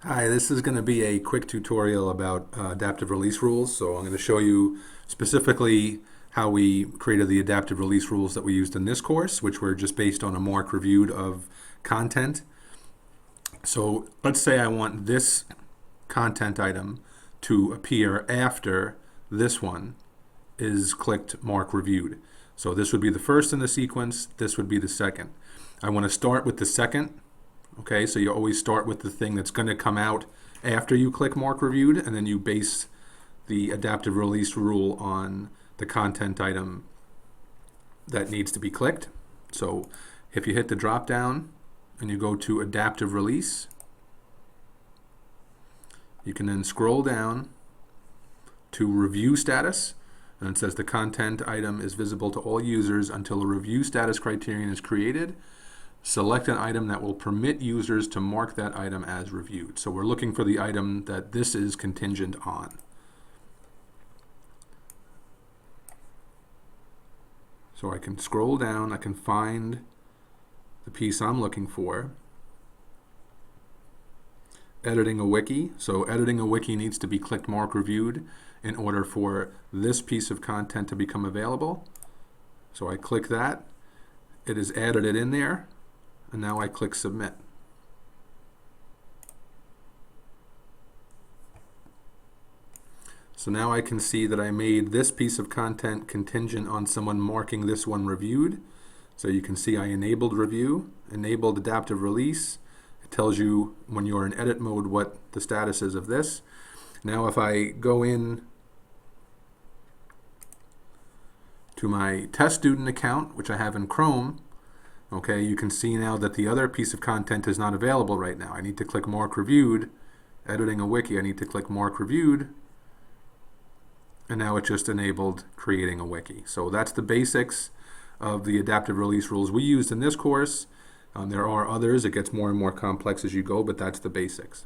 Hi, this is going to be a quick tutorial about adaptive release rules. So I'm going to show you specifically how we created the adaptive release rules that we used in this course, which were just based on a MARC reviewed of content. So let's say I want this content item to appear after this one is clicked MARC reviewed. So this would be the first in the sequence, this would be the second. I want to start with the second. Okay, so you always start with the thing that's going to come out after you click MARC reviewed, and then you base the adaptive release rule on the content item that needs to be clicked. So if you hit the drop down and you go to adaptive release, you can then scroll down to review status, and it says the content item is visible to all users until a review status criterion is created. Select an item that will permit users to mark that item as reviewed. So we're looking for the item that this is contingent on. So I can scroll down, I can find the piece I'm looking for. Editing a wiki. So editing a wiki needs to be clicked MARC reviewed in order for this piece of content to become available. So I click that, it is added it in there. And now I click submit. So now I can see that I made this piece of content contingent on someone marking this one reviewed. So you can see I enabled review, enabled adaptive release. It tells you when you're in edit mode what the status is of this. Now if I go in to my test student account, which I have in Chrome, okay, you can see now that the other piece of content is not available right now. I need to click MARC reviewed. Editing a wiki, I need to click MARC reviewed. And now it just enabled creating a wiki. So that's the basics of the adaptive release rules we used in this course. There are others. It gets more and more complex as you go, but that's the basics.